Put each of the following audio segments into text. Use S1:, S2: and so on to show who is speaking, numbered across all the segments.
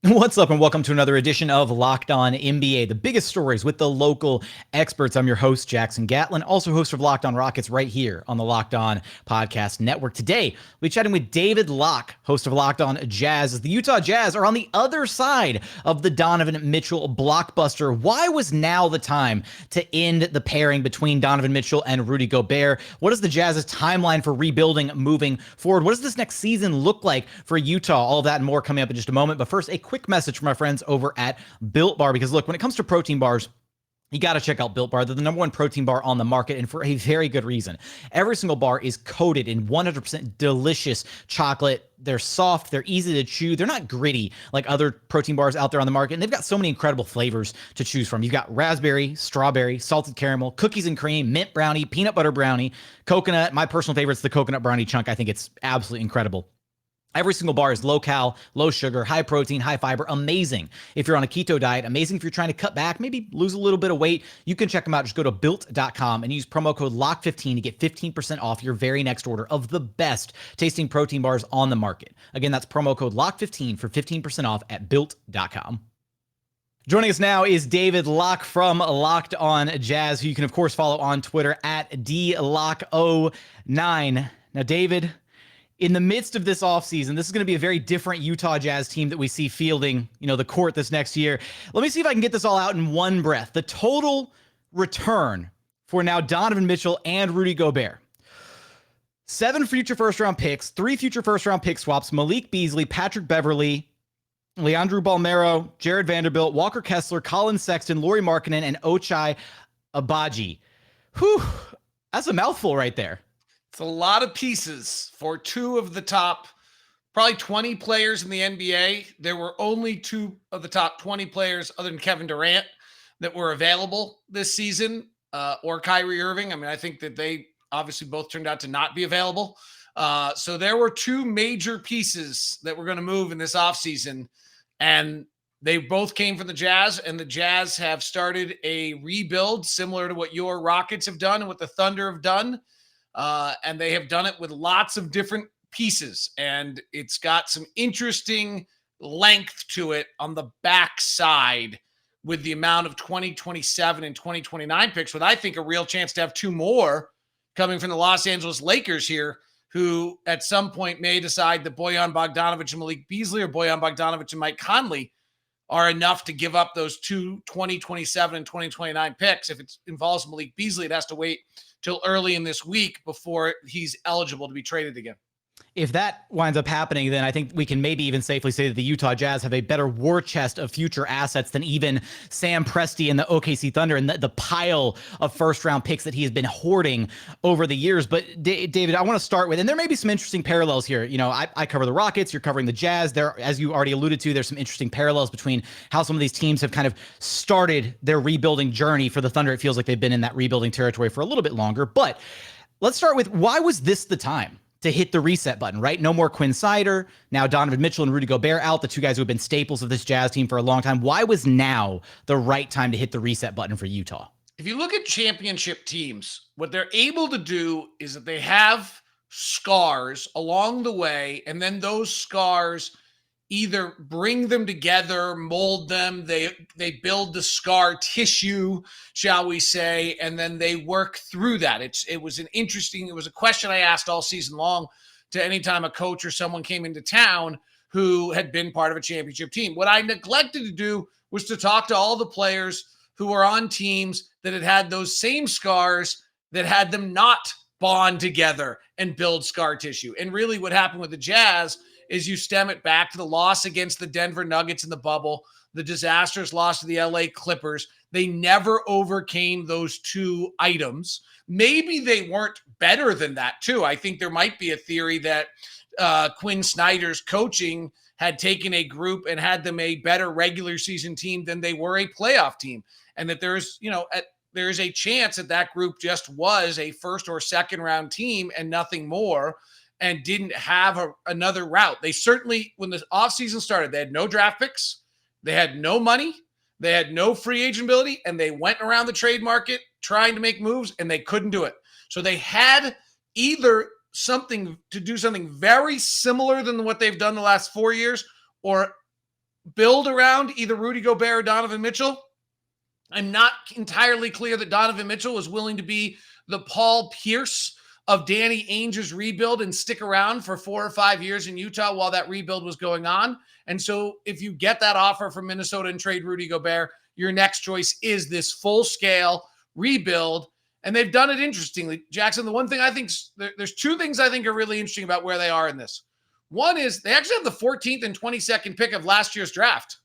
S1: What's up, and welcome to another edition of Locked On NBA, the biggest stories with the local experts. I'm your host, Jackson Gatlin, also host of Locked On Rockets right here on the Locked On Podcast Network. Today, we're chatting with David Locke, host of Locked On Jazz. The Utah Jazz are on the other side of the Donovan Mitchell blockbuster. Why was now the time to end the pairing between Donovan Mitchell and Rudy Gobert? What is the Jazz's timeline for rebuilding moving forward? What does this next season look like for Utah? All of that and more coming up in just a moment. But first, a quick message from my friends over at Built Bar, because look, when it comes to protein bars, you got to check out Built Bar. They're the number one protein bar on the market, and for a very good reason. Every single bar is coated in 100% delicious chocolate. They're soft. They're easy to chew. They're not gritty like other protein bars out there on the market, and they've got so many incredible flavors to choose from. You've got raspberry, strawberry, salted caramel, cookies and cream, mint brownie, peanut butter brownie, coconut. My personal favorite is the coconut brownie chunk. I think it's absolutely incredible. Every single bar is low cal, low sugar, high protein, high fiber. Amazing if you're on a keto diet. Amazing if you're trying to cut back, maybe lose a little bit of weight. You can check them out. Just go to built.com and use promo code LOCK15 to get 15% off your very next order of the best tasting protein bars on the market. Again, that's promo code LOCK15 for 15% off at built.com. Joining us now is David Locke from Locked On Jazz, who you can, of course, follow on Twitter at DLock09. Now, David, in the midst of this offseason, this is going to be a very different Utah Jazz team that we see fielding, the court this next year. Let me see if I can get this all out in one breath. The total return for now Donovan Mitchell and Rudy Gobert: 7 future first-round picks, 3 future first-round pick swaps, Malik Beasley, Patrick Beverley, Leandro Balmero, Jared Vanderbilt, Walker Kessler, Colin Sexton, Lauri Markkanen, and Ochai Agbaji. Whew, that's a mouthful right there.
S2: It's a lot of pieces for 2 of the top, probably 20 players in the NBA. There were only 2 of the top 20 players, other than Kevin Durant, that were available this season, or Kyrie Irving. I mean, I think that they obviously both turned out to not be available. So there were 2 major pieces that were going to move in this offseason, and they both came from the Jazz, and the Jazz have started a rebuild similar to what your Rockets have done and what the Thunder have done. And they have done it with lots of different pieces, and it's got some interesting length to it on the backside with the amount of 2027 and 2029 picks, with I think a real chance to have 2 more coming from the Los Angeles Lakers here, who at some point may decide that Bojan Bogdanovic and Malik Beasley, or Bojan Bogdanovic and Mike Conley, are enough to give up those 2 2027 and 2029 picks. If it involves Malik Beasley, it has to wait till early in this week before he's eligible to be traded again.
S1: If that winds up happening, then I think we can maybe even safely say that the Utah Jazz have a better war chest of future assets than even Sam Presti and the OKC Thunder and the pile of first-round picks that he has been hoarding over the years. But David, I want to start with, and there may be some interesting parallels here. I cover the Rockets, you're covering the Jazz. There, as you already alluded to, there's some interesting parallels between how some of these teams have kind of started their rebuilding journey. For the Thunder, it feels like they've been in that rebuilding territory for a little bit longer. But let's start with, why was this the time to hit the reset button, right? No more Quin Snyder. Now Donovan Mitchell and Rudy Gobert out, the 2 guys who have been staples of this Jazz team for a long time. Why was now the right time to hit the reset button for Utah?
S2: If you look at championship teams, what they're able to do is that they have scars along the way, and then those scars either bring them together, mold them, they build the scar tissue, shall we say, and then they work through that. It was a question I asked all season long to any time a coach or someone came into town who had been part of a championship team. What I neglected to do was to talk to all the players who were on teams that had those same scars that had them not bond together and build scar tissue. And really what happened with the Jazz is you stem it back to the loss against the Denver Nuggets in the bubble, the disastrous loss to the LA Clippers. They never overcame those 2 items. Maybe they weren't better than that too. I think there might be a theory that Quin Snyder's coaching had taken a group and had them a better regular season team than they were a playoff team. And that there's a chance that group just was a first or second round team and nothing more, and didn't have another route. They certainly, when the offseason started, they had no draft picks, they had no money, they had no free agent ability, and they went around the trade market trying to make moves, and they couldn't do it. So they had either do something very similar than what they've done the last 4 years, or build around either Rudy Gobert or Donovan Mitchell. I'm not entirely clear that Donovan Mitchell was willing to be the Paul Pierce of Danny Ainge's rebuild and stick around for 4 or 5 years in Utah while that rebuild was going on. And so if you get that offer from Minnesota and trade Rudy Gobert, your next choice is this full-scale rebuild. And they've done it interestingly. Jackson, the one thing I think, there's two things I think are really interesting about where they are in this. One is they actually have the 14th and 22nd pick of last year's draft.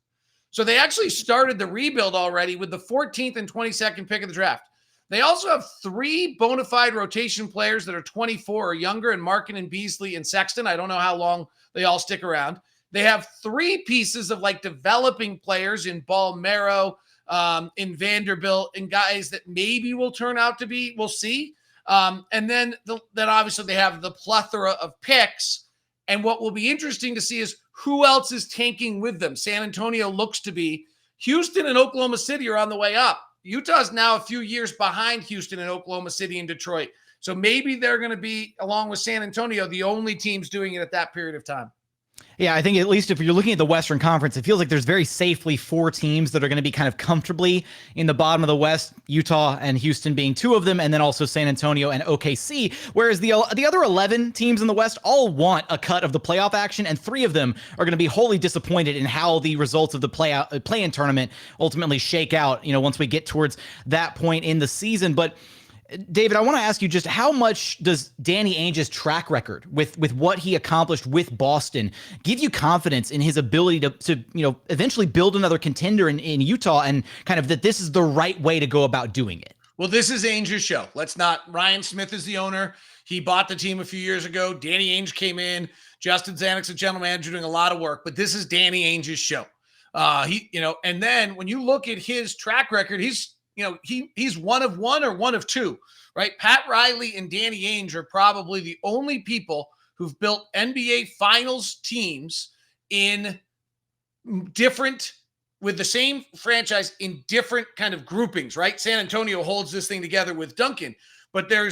S2: So they actually started the rebuild already with the 14th and 22nd pick of the draft. They also have 3 bona fide rotation players that are 24 or younger, and Markin and Beasley and Sexton. I don't know how long they all stick around. They have 3 pieces of like developing players in Balmero, in Vanderbilt, and guys that maybe will turn out to be, we'll see. And then obviously they have the plethora of picks. And what will be interesting to see is who else is tanking with them. San Antonio looks to be. Houston and Oklahoma City are on the way up. Utah's now a few years behind Houston and Oklahoma City and Detroit. So maybe they're going to be, along with San Antonio, the only teams doing it at that period of time.
S1: Yeah, I think at least if you're looking at the Western Conference, it feels like there's very safely 4 teams that are going to be kind of comfortably in the bottom of the West, Utah and Houston being 2 of them, and then also San Antonio and OKC, whereas the other 11 teams in the West all want a cut of the playoff action, and 3 of them are going to be wholly disappointed in how the results of the play-in tournament ultimately shake out, once we get towards that point in the season. But David, I want to ask you just how much does Danny Ainge's track record with what he accomplished with Boston give you confidence in his ability to eventually build another contender in Utah, and kind of that this is the right way to go about doing it?
S2: Well, this is Ainge's show. Ryan Smith is the owner. He bought the team a few years ago. Danny Ainge came in. Justin Zanuck's a general manager doing a lot of work, but this is Danny Ainge's show. And then when you look at his track record, he's one of one or one of two, right? Pat Riley and Danny Ainge are probably the only people who've built NBA Finals teams in different, with the same franchise in different kind of groupings, right? San Antonio holds this thing together with Duncan, but there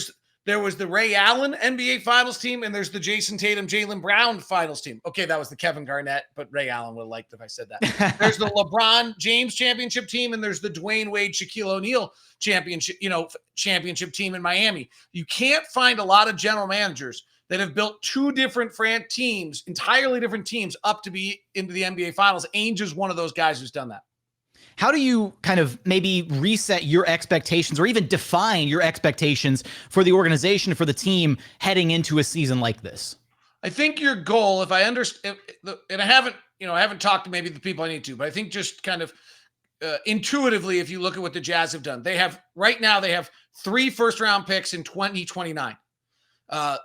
S2: was the Ray Allen NBA Finals team, and there's the Jason Tatum, Jaylen Brown Finals team. Okay, that was the Kevin Garnett, but Ray Allen would have liked if I said that. There's the LeBron James championship team, and there's the Dwayne Wade, Shaquille O'Neal championship team in Miami. You can't find a lot of general managers that have built 2 different teams, entirely different teams, up to be into the NBA Finals. Ainge is one of those guys who's done that.
S1: How do you kind of maybe reset your expectations or even define your expectations for the organization, for the team heading into a season like this?
S2: I think your goal, if I understand, and I haven't talked to maybe the people I need to, but I think just kind of intuitively, if you look at what the Jazz have done, they have 3 first-round picks in 2029.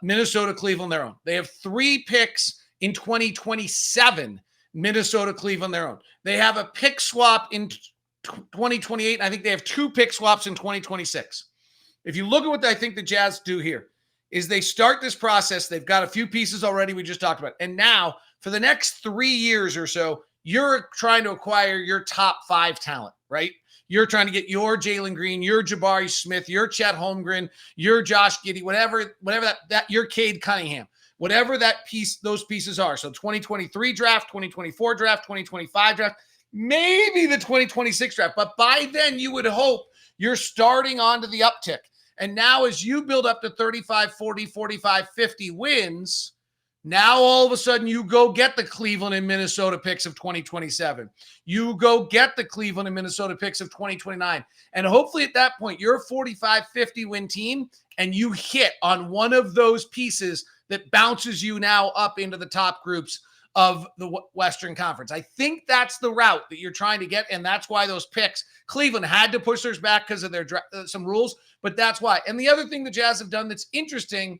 S2: Minnesota, Cleveland, their own. They have 3 picks in 2027. Minnesota, Cleveland, their own. They have a pick swap in 2028. And I think they have 2 pick swaps in 2026. If you look at what I think the Jazz do here, is they start this process. They've got a few pieces already we just talked about. And now for the next 3 years or so, you're trying to acquire your top 5 talent, right? You're trying to get your Jalen Green, your Jabari Smith, your Chet Holmgren, your Josh Giddey, whatever that your Cade Cunningham. Whatever those pieces are. So 2023 draft, 2024 draft, 2025 draft, maybe the 2026 draft. But by then you would hope you're starting onto the uptick. And now as you build up to 35, 40, 45, 50 wins, now all of a sudden you go get the Cleveland and Minnesota picks of 2027. You go get the Cleveland and Minnesota picks of 2029. And hopefully at that point, you're a 45, 50 win team and you hit on one of those pieces that bounces you now up into the top groups of the Western Conference. I think that's the route that you're trying to get, and that's why those picks, Cleveland had to push theirs back because of their some rules, but that's why. And the other thing the Jazz have done that's interesting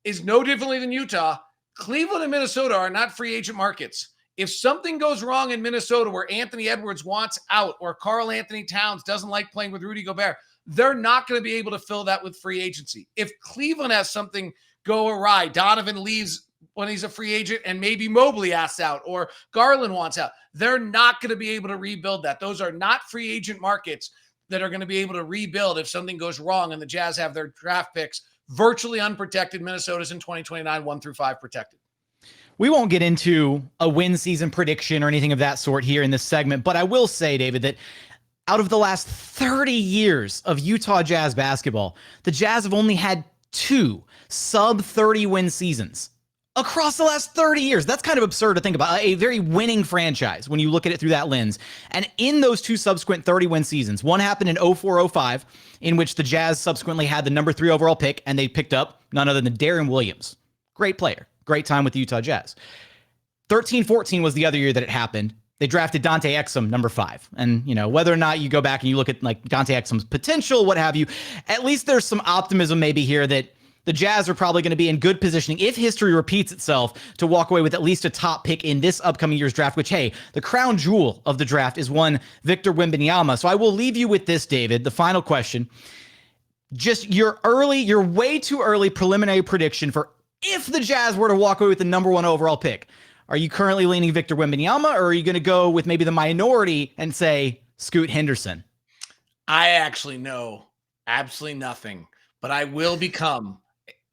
S2: is no differently than Utah, Cleveland and Minnesota are not free agent markets. If something goes wrong in Minnesota where Anthony Edwards wants out or Karl Anthony Towns doesn't like playing with Rudy Gobert, they're not going to be able to fill that with free agency. If Cleveland has something go awry, Donovan leaves when he's a free agent and maybe Mobley asks out or Garland wants out, they're not going to be able to rebuild that. Those are not free agent markets that are going to be able to rebuild if something goes wrong and the Jazz have their draft picks virtually unprotected. Minnesota's in 2029, 1 through 5 protected.
S1: We won't get into a win season prediction or anything of that sort here in this segment, but I will say, David, that out of the last 30 years of Utah Jazz basketball, the Jazz have only had 2 sub 30 win seasons across the last 30 years. That's kind of absurd to think about. A very winning franchise when you look at it through that lens. And in those 2 subsequent 30 win seasons, one happened in 04-05, in which the Jazz subsequently had the number 3 overall pick, and they picked up none other than Darren Williams. Great player. Great time with the Utah Jazz. 13-14 was the other year that it happened. They drafted Dante Exum, number 5. And, whether or not you go back and you look at like Dante Exum's potential, what have you, at least there's some optimism maybe here that the Jazz are probably going to be in good positioning, if history repeats itself, to walk away with at least a top pick in this upcoming year's draft, which, hey, the crown jewel of the draft is one Victor Wembanyama. So I will leave you with this, David, the final question. Just your way too early preliminary prediction for if the Jazz were to walk away with the number 1 overall pick. Are you currently leaning Victor Wembanyama, or are you going to go with maybe the minority and say Scoot Henderson?
S2: I actually know absolutely nothing, but I will become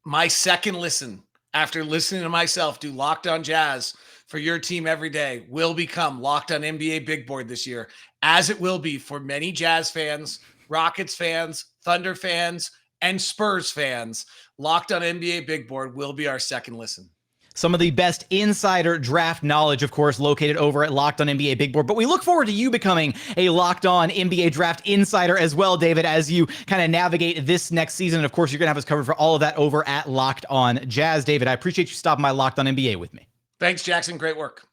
S2: my second listen after listening to myself do Locked On Jazz for your team every day will become Locked On NBA Big Board this year, as it will be for many Jazz fans, Rockets fans, Thunder fans, and Spurs fans. Locked On NBA Big Board will be our second listen.
S1: Some of the best insider draft knowledge, of course, located over at Locked On NBA Big Board. But we look forward to you becoming a Locked On NBA draft insider as well, David, as you kind of navigate this next season. And of course, you're going to have us covered for all of that over at Locked On Jazz. David, I appreciate you stopping by Locked On NBA with me.
S2: Thanks, Jackson. Great work.